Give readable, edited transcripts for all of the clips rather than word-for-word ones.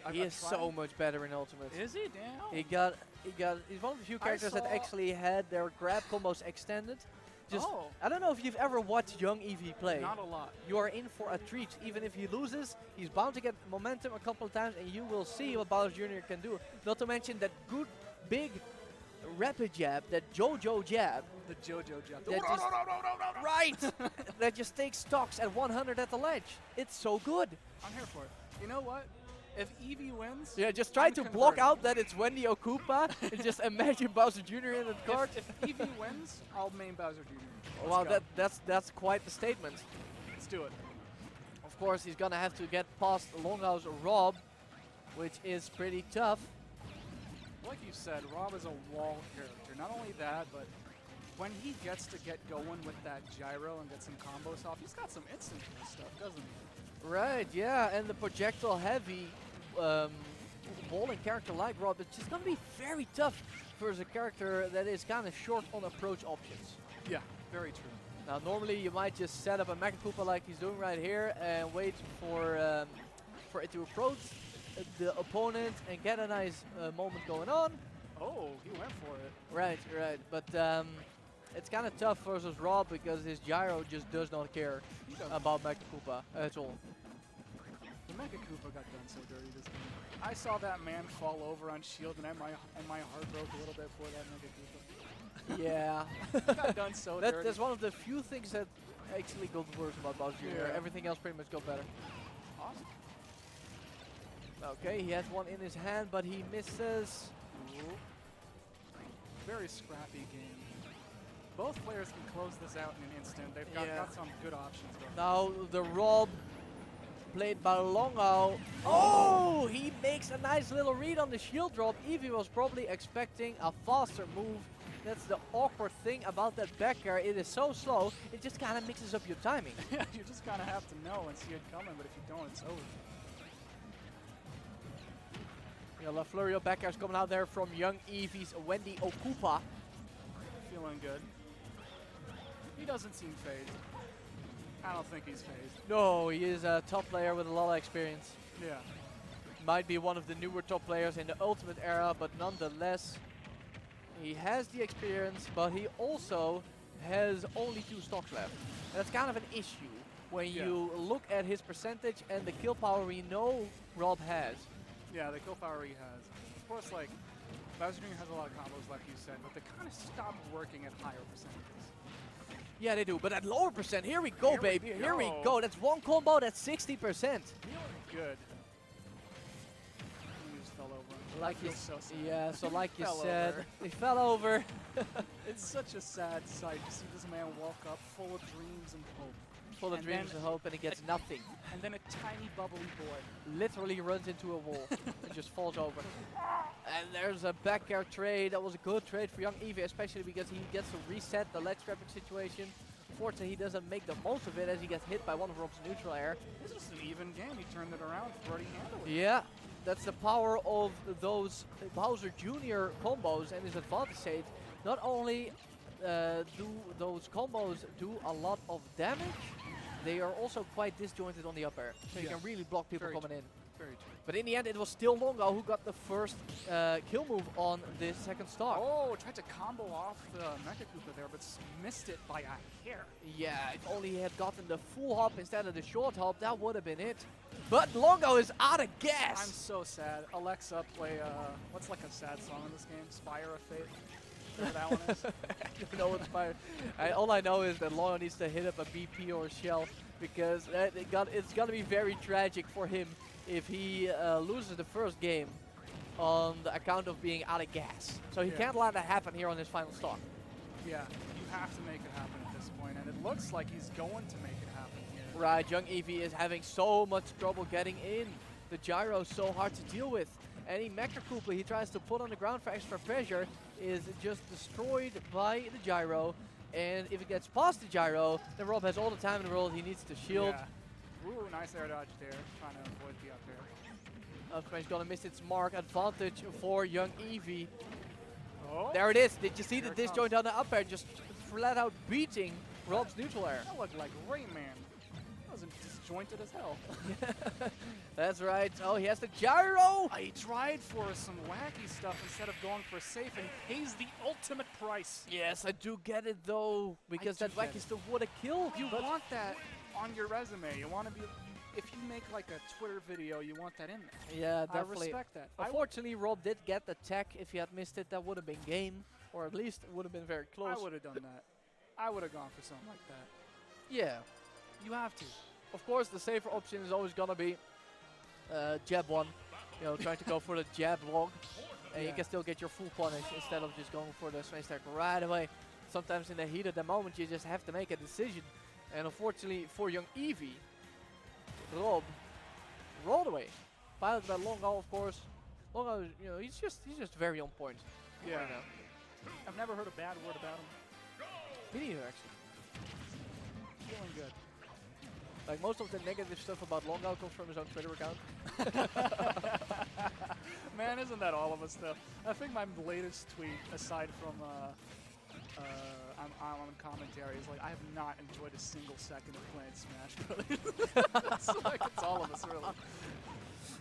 lot. He is so much better in Ultimate. Is he? Damn. He's one of the few characters that actually had their grab combos extended. Just, Oh. I don't know if you've ever watched young Eevee play. Not a lot. You are in for a treat. Even if he loses, he's bound to get momentum a couple of times, and you will see what Bowser Jr. can do. Not to mention that good, big, rapid jab, that JoJo jab. The JoJo jab. Right! That just takes stocks at 100 at the ledge. It's so good. I'm here for it. You know what? If Eevee wins, yeah, just try to block out that it's Wendy or Koopa, and just imagine Bowser Jr. in the card. If Eevee wins, I'll main Bowser Jr. Wow, that's quite the statement. Let's do it. Of course, he's gonna have to get past Longo's Rob, which is pretty tough. Like you said, Rob is a wall character. Not only that, but when he gets to get going with that gyro and get some combos off, he's got some instant kill stuff, doesn't he? Right, yeah, and the projectile heavy balling character like Rob, it's just gonna be very tough versus a character that is kind of short on approach options. Yeah, very true. Now, normally you might just set up a Mecha Koopa like he's doing right here and wait for it to approach the opponent and get a nice moment going on. Oh, he went for it. Right, but it's kind of tough versus Rob because his gyro just does not care about Mecha Koopa at all. The Mecha Koopa got done so dirty this game. I saw that man fall over on shield and my heart broke a little bit for that Mecha Koopa. Yeah. He got done so dirty. That's one of the few things that actually got worse about Bowser Jr. Yeah. Everything else pretty much got better. Awesome. Okay, he has one in his hand, but he misses. Ooh. Very scrappy game. Both players can close this out in an instant. They've got some good options going. Now the Rob played by Longo. Oh, he makes a nice little read on the shield drop. Eevee was probably expecting a faster move. That's the awkward thing about that back air. It is so slow, it just kind of mixes up your timing. Yeah, you just kind of have to know and see it coming, but if you don't, it's over. Yeah, La Fleurio back air is coming out there from young Eevee's Wendy Okupa. Feeling good. He doesn't seem phased. I don't think he's phased. No, he is a top player with a lot of experience. Yeah. Might be one of the newer top players in the Ultimate era, but nonetheless, he has the experience, but he also has only 2 stocks left. And that's kind of an issue when you look at his percentage and the kill power we know Rob has. Yeah, the kill power he has. Of course, like, Bowser Jr. has a lot of combos, like you said, but they kind of stopped working at higher percentages. Yeah, they do, but at lower percent, here we go, baby. Here we go. That's one combo, that's 60%. Feeling good. He just fell over. Like you, so sad. yeah, so like you Fell said, over. he fell over. It's such a sad sight to see this man walk up full of dreams and hope. Full of dreams and hope, and he gets nothing. And then a tiny bubbly boy Literally runs into a wall and just falls over. And there's a back air trade. That was a good trade for young Eevee, especially because he gets to reset the ledge trapping situation. Unfortunately, he doesn't make the most of it as he gets hit by one of Rob's neutral air. This is an even game. He turned it around, already handled it. Yeah, that's the power of those Bowser Jr. combos and his advantage state. Not only do those combos do a lot of damage, they are also quite disjointed on the up air. So you can really block people coming in. Very true. But in the end, it was still Longo who got the first kill move on this second stock. Oh, tried to combo off the Mecha Koopa there, but missed it by a hair. Yeah, if only he had gotten the full hop instead of the short hop, that would have been it. But Longo is out of gas. I'm so sad. Alexa, play, what's like a sad song in this game? Spire of Fate? Whatever that one is. I don't know what's Spire. All I know is that Longo needs to hit up a BP or a shell because it's going to be very tragic for him if he loses the first game on the account of being out of gas. So he can't let that happen here on his final stock. Yeah, you have to make it happen at this point, and it looks like he's going to make it happen here. Right, young Eevee is having so much trouble getting in. The gyro is so hard to deal with. Any Mecha Koopa he tries to put on the ground for extra pressure is just destroyed by the gyro. And if it gets past the gyro, then Rob has all the time in the world. He needs to shield. Yeah. Ooh, nice air dodge there, trying to avoid the up air. Up smash gonna miss its mark. Advantage for young Eevee. Oh. There it is. Did you see Here the disjoint on the up air? Just flat out beating Rob's neutral air. That looked like Rayman. That wasn't disjoint. disjointed as hell. That's right. Oh, he has the gyro. He tried for some wacky stuff instead of going for safe, and he pays the ultimate price. Yes, I do get it though, because that wacky stuff would have killed. You want that on your resume. You want to be, if you make like a Twitter video, you want that in there. Yeah, definitely. I respect that. Unfortunately, Rob did get the tech. If he had missed it, that would have been game, or at least it would have been very close. I would have done that. I would have gone for something like that. Yeah. You have to. Of course, the safer option is always gonna be jab one. You know, trying to go for the jab log, and you can still get your full punish instead of just going for the smash attack right away. Sometimes in the heat of the moment, you just have to make a decision. And unfortunately for young Eevy, Rob rolled away. Piloted by Longo, of course. Longo, you know, he's just very on point. Yeah. Right now. I've never heard a bad word about him. Me neither, actually. Feeling good. Like most of the negative stuff about Longo comes from his own Twitter account. Man, isn't that all of us though? I think my latest tweet, aside from I'm on commentary, is like I have not enjoyed a single second of playing Smash Bros. It's like it's all of us really.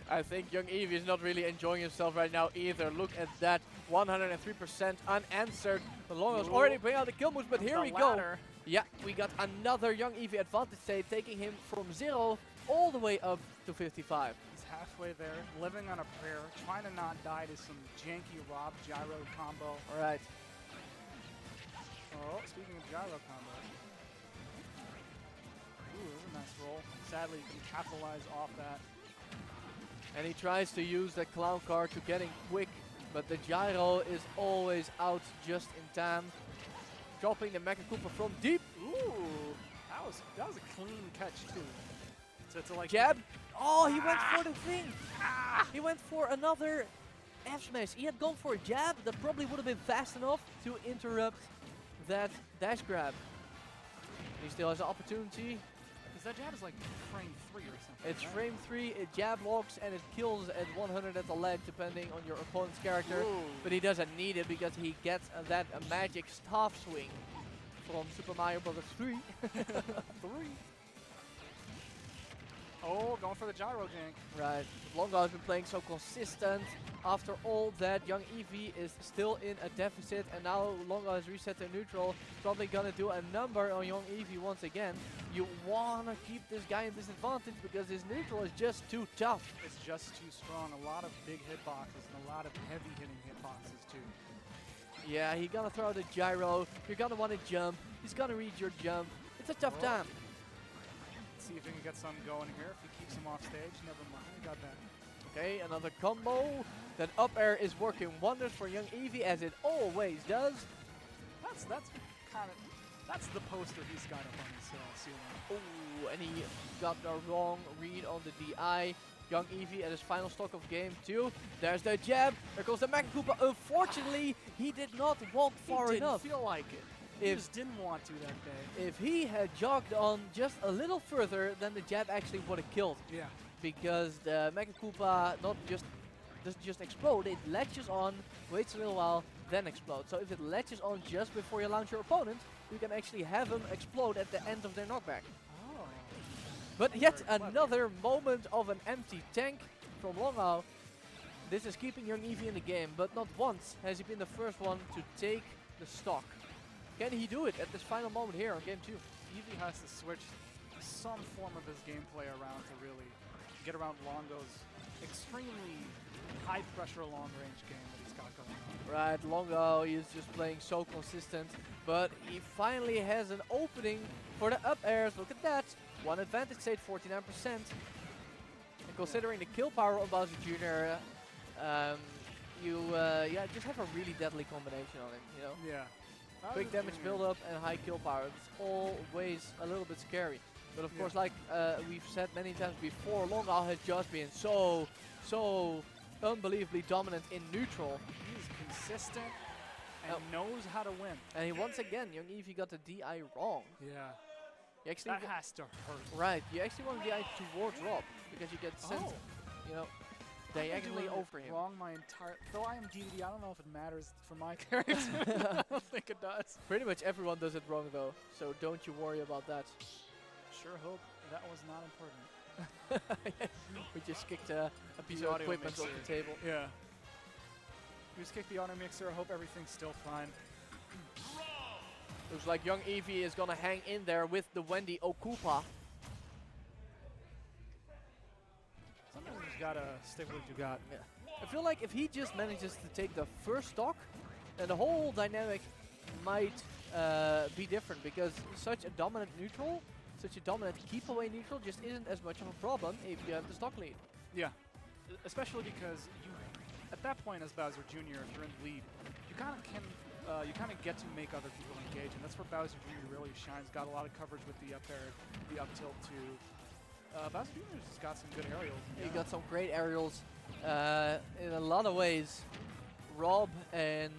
I think young Eevy is not really enjoying himself right now either. Look at that, 103% unanswered. The Longo's already bringing out the kill moves, but here we go. Yeah, we got another young Eevy advantage save, taking him from 0 all the way up to 55. He's halfway there, living on a prayer, trying to not die to some janky Rob gyro combo. All right. Oh, speaking of gyro combo. Ooh, that was a nice roll. Sadly, you can capitalize off that. And he tries to use the clown card to getting quick, but the gyro is always out just in time. Dropping the Mecha Koopa from deep. Ooh, that was a clean catch too. To like jab. Oh, he went for the thing. He went for another F smash. He had gone for a jab that probably would have been fast enough to interrupt that dash grab. He still has an opportunity. Because that jab is like frame 3 or something. It's right? frame 3, it jab locks, and it kills at 100 at the leg, depending on your opponent's character. Ooh. But he doesn't need it because he gets that magic staff swing from Super Mario Bros. 3. 3. Oh, going for the gyro gank. Right. Longo has been playing so consistent. After all that, young Eevy is still in a deficit, and now Longo has reset to neutral. Probably gonna do a number on young Eevy once again. You wanna keep this guy in disadvantage because his neutral is just too tough. It's just too strong. A lot of big hitboxes and a lot of heavy hitting hitboxes too. Yeah, he's gonna throw the gyro. You're gonna want to jump. He's gonna read your jump. It's a tough time. Let's see if we can get something going here. If he keeps him off stage, never mind. We got that. Okay, another combo. That up air is working wonders for young Eevy, as it always does. That's the poster he's got up on his ceiling. Oh, and he got the wrong read on the DI. Young Eevy at his final stock of game 2. There's the jab. There goes the Mecha Koopa. Unfortunately, he did not walk far enough. He didn't feel like it. He just didn't want to that day. If he had jogged on just a little further, then the jab actually would have killed. Yeah. Because the Mecha Koopa doesn't just explode, it latches on, waits a little while, then explodes. So if it latches on just before you launch your opponent, you can actually have him explode at the end of their knockback. Oh. But yet another moment of an empty tank from Longo. This is keeping young Eevy in the game, but not once has he been the first one to take the stock. Can he do it at this final moment here on game 2? Eevy has to switch some form of his gameplay around to really get around Longo's extremely high pressure long range game that he's got going on. Right, Longo is just playing so consistent, but he finally has an opening for the up airs. Look at that. One advantage state, 49%. And considering the kill power of Bowser Jr., you just have a really deadly combination on him, you know? Yeah. Quick damage build up and high kill power. It's always a little bit scary. But of course, like we've said many times before, Longo has just been so unbelievably dominant in neutral. He's consistent and knows how to win. And he once again, young Eevy got the DI wrong. Yeah. You actually That has to hurt. Right, you actually want to DI towards Rob because you get sent, you know, diagonally over him. Wrong my entire. Though I am DVD, I don't know if it matters for my character. I don't think it does. Pretty much everyone does it wrong though, so don't you worry about that. Sure hope That was not important. We just kicked a piece The of audio equipment off mixer. the table. Yeah. We just kicked the auto mixer. I hope everything's still fine. Looks like young Eevy is gonna hang in there with the Wendy Okupa. Sometimes you just gotta stick with what you got. Yeah. I feel like if he just manages to take the first stock, then the whole dynamic might be different, because such a dominant neutral, such a dominant keep away neutral just isn't as much of a problem if you have the stock lead. Yeah. Especially because you, at that point as Bowser Jr., if you're in the lead, you kind of get to make other people engage, and that's where Bowser Jr. really shines. Got a lot of coverage with the up air, the up tilt too. Bowser Jr.'s just got some good aerials. He got some great aerials. In a lot of ways, Rob and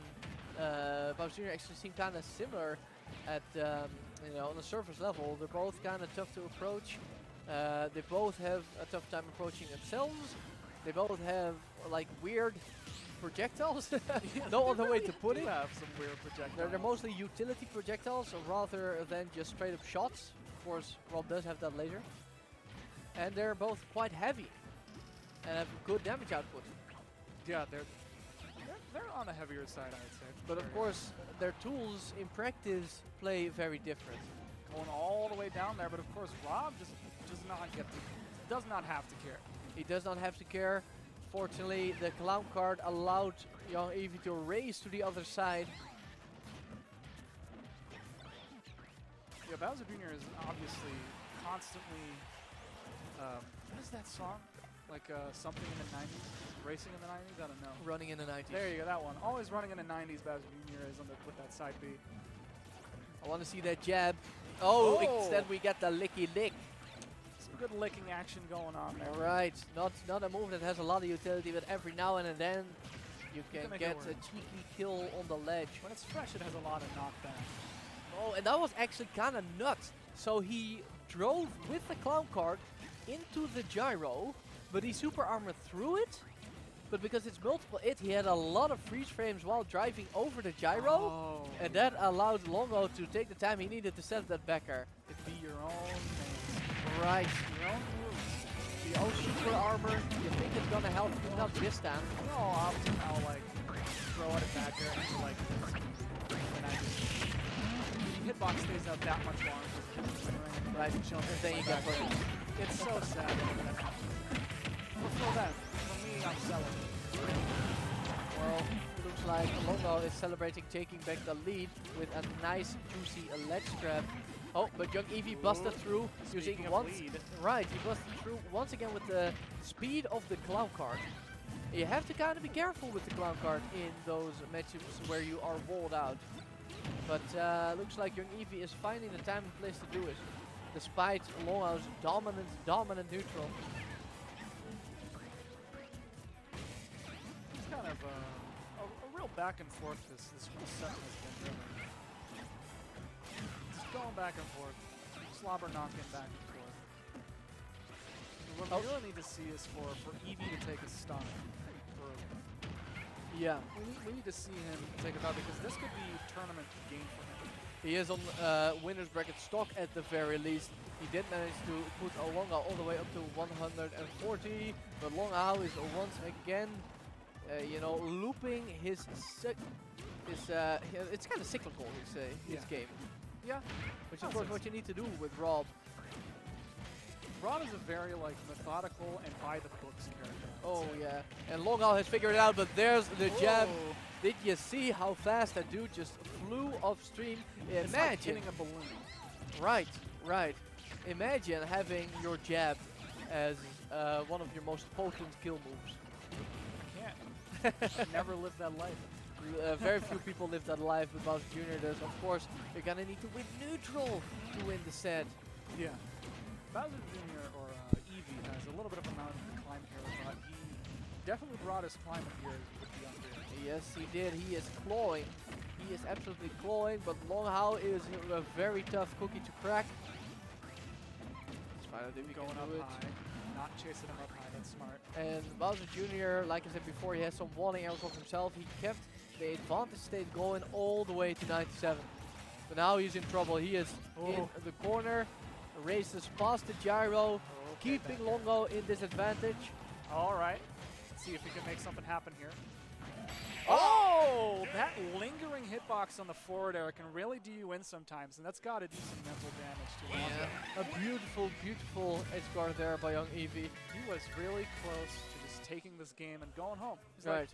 Bowser Jr. actually seem kind of similar at on the surface level. They're both kind of tough to approach. They both have a tough time approaching themselves. They both have like weird projectiles. No other way to put it. Have some weird projectiles. They're mostly utility projectiles rather than just straight up shots. Of course, Rob does have that laser. And they're both quite heavy and have good damage output. Yeah, they're on the heavier side, I'd say. But of course, their tools in practice play very different. Going all the way down there, but of course Rob just does not have to care. He does not have to care. Fortunately, the clown card allowed young Eevy to race to the other side. Yeah, Bowser Jr. is obviously constantly. What is that song? Like something in the 90s? Racing in the 90s? I don't know. Running in the 90s. There you go, that one. Always running in the 90s, Bowser Jr. is with that side B. I want to see that jab. Oh, Oh! instead we get the licky lick. Some good licking action going on there. Alright, not a move that has a lot of utility, but every now and then you can can make get it a work. cheeky kill on the ledge. When it's fresh, it has a lot of knockback. Oh, and that was actually kind of nuts. So he drove with the clown cart into the gyro, but he super armored through it. But because it's multiple he had a lot of freeze frames while driving over the gyro. Oh. And that allowed Longo to take the time he needed to set that backer. It'd be your own man. Right. Your own move. The old super armor, you think it's gonna help, but not this time. No, I'll like throw it back there and like this. And I just hitbox stays out that much longer. Right, and then you get burned. It's so sad when that happens. But for them, for me, I'm selling. Well, it looks like Longo is celebrating taking back the lead with a nice juicy ledge grab. Oh, but young Eevy busted through using Speaking of once. lead. Right, he busted through once again with the speed of the clown card. You have to kind of be careful with the clown card in those matchups where you are walled out. But looks like young Eevy is finding the time and place to do it, despite Longo's dominant neutral. It's kind of a real back and forth this whole set has been really. Just going back and forth, slobber knocking back and forth. What we really need to see is for Eevy to take a stun early. Yeah. We need to see him take a out because this could be tournament game for him. He is on winner's bracket stock at the very least. He did manage to put Longo all the way up to 140, but Longo is once again, looping his. It's kind of cyclical, his game. Yeah, Which is of course what you need to do with Rob. Rob is a very like methodical and by the books character. Oh yeah, and Longo has figured it out, but there's the jab. Whoa. Did you see how fast that dude just flew off stream? It's like hitting a balloon. Right. Imagine having your jab as one of your most potent kill moves. I can't. Never lived that life. Very few people live that life, but Bowser Jr. does. Of course, you're gonna need to win neutral to win the set. Yeah. Bowser Jr. or Eevy has a little bit of a mountain to climb here, but he definitely brought his climb up here with the up here. Yes, he did. He is clawing. He is absolutely clawing, but Longo is a very tough cookie to crack. Let's find out if we Going can up do it. high, not chasing him up high, that's smart. And Bowser Jr., like I said before, he has some walling arrows of himself. He kept the advantage state going all the way to 97. But now he's in trouble. He is in the corner, races past the gyro, Okay, keeping back air. Longo in disadvantage. All right. Let's see if we can make something happen here. Oh! That lingering hitbox on the forward air can really do you in sometimes, and that's got to do some mental damage to Longo. A beautiful, beautiful edge guard there by young Eevy. He was really close to just taking this game and going home. He's Right. like,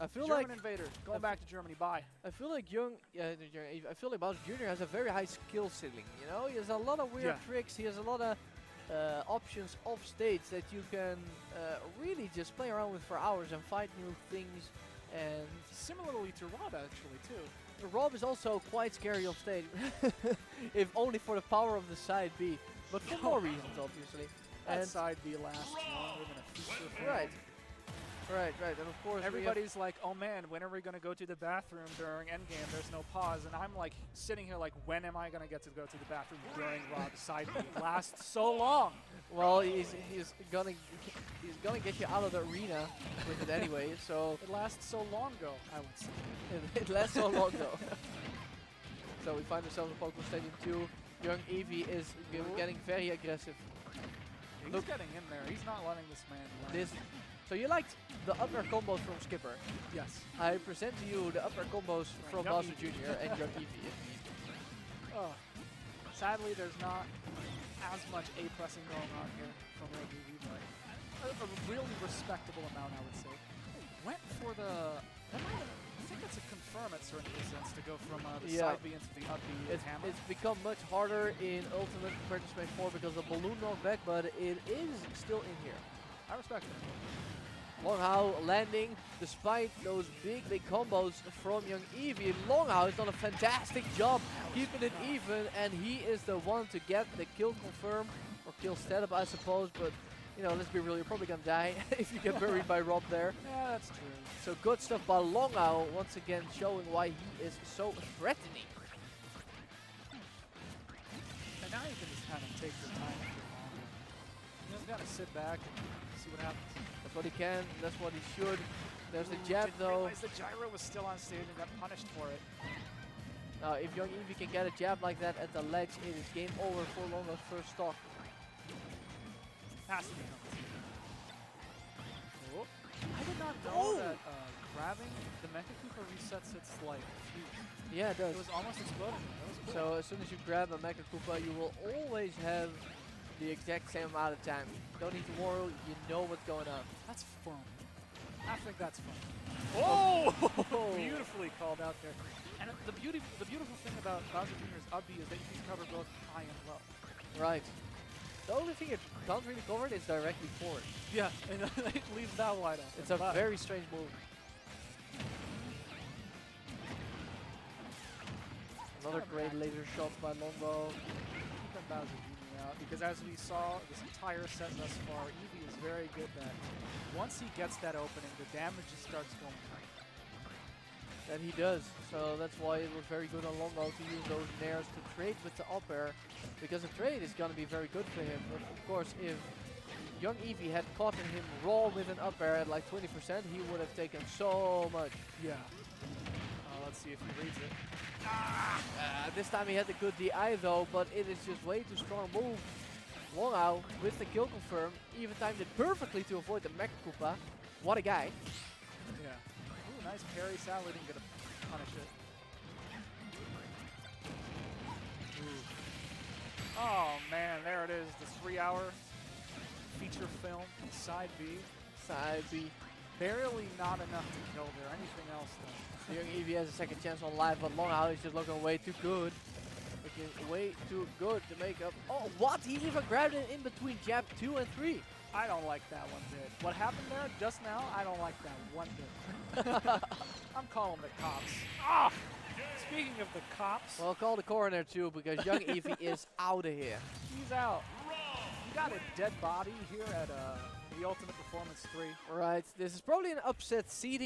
I feel German like invader, going back to Germany, bye. I feel like I feel like Bowser Jr. has a very high skill ceiling. You know, he has a lot of weird Yeah. tricks. He has a lot of options off stage that you can really just play around with for hours and find new things. And Similarly to Rob, actually, too. Rob is also quite scary off stage, if only for the power of the side B, but for more reasons, obviously. That And side B lasts longer than a feature film. right, and of course Everybody's like, oh man, when are we going to go to the bathroom during endgame? There's no pause. And I'm like sitting here like, when am I going to get to go to the bathroom during Rob's side B? It lasts so long. well, he's gonna get you out of the arena with it anyway. So It lasts so long ago, I would say. it lasts so long though. So we find ourselves in Pokemon Stadium 2. Young Eevee is getting very aggressive. He's Look. getting in there. He's not letting this man learn. So you liked the upper combos from Skipper. Yes. I present to you the upper combos from Young Bowser Eevee. Jr. and Young Eevee. Oh. Sadly, there's not as much A pressing going on here from Young Eevee, but a really respectable amount, I would say. Went for the. I think that's a confirm at certain percents to go from the Yeah. side B into the up B with hammer. It's become much harder in Ultimate compared to Smash 4 because of balloon knockback, but it is still in here. I respect it. Longhao landing despite those big combos from young Eevee. Longhao has done a fantastic job keeping it even, and he is the one to get the kill confirm or kill setup, I suppose. But you know, let's be real, you're probably gonna die if you get buried by Rob there. Yeah, that's true. So good stuff by Longhao, once again showing why he is so threatening. And now you can just kind of take your time with your longer. You just gotta sit back and see what happens. That's what he can, that's what he should. There's the Ooh, jab didn't though. realize the gyro was still on stage and got punished for it. If young Eevee can get a jab like that at the ledge, it is game over for Longo's first stock. Has to be coming. Oh. I did not know that grabbing the Mecha Koopa resets its like fuse. Yeah, it does. It was almost exploding. That was cool. So as soon as you grab a Mecha Koopa, you will always have the exact same amount of time. Don't need to worry, you know what's going on. That's fun. I think that's fun. Oh! Beautifully called out there. And the beautiful thing about Bowser Jr.'s up B is that you can cover both high and low. Right. The only thing it can't really cover is directly forward. Yeah, and it leaves that wide open. It's a very strange move. Another great laser shot by Longo. Keeping Bowser Jr. out because as we saw this entire set thus far, Eevee is very good that once he gets that opening, the damage just starts going high. And he does. So that's why it was very good on Longo to use those nairs to trade with the up air, because the trade is going to be very good for him. But of course, if young Eevee had caught him raw with an up air at like 20%, he would have taken so much. Yeah. Let's see if he reads it. This time he had a good DI though, but it is just way too strong move. Longo with the kill confirm, even timed it perfectly to avoid the Mecha Koopa. What a guy. Yeah. Ooh, nice parry. Sadly didn't get to punish it. Ooh. Oh man, there it is. The 3-hour feature film, side B. Side B. Barely not enough to kill there. Anything else though? Young Eevee has a second chance on live, but Longhao is just looking way too good. Looking way too good to make up. Oh, what? He even grabbed it in between jab 2 and 3. I don't like that one bit. What happened there just now, I don't like that one bit. I'm calling the cops. Ah! Speaking of the cops, Well, call the coroner too, because young Eevee is out of here. he's out. You got a dead body here at the Ultimate Performance 3. Right, this is probably an upset seeding.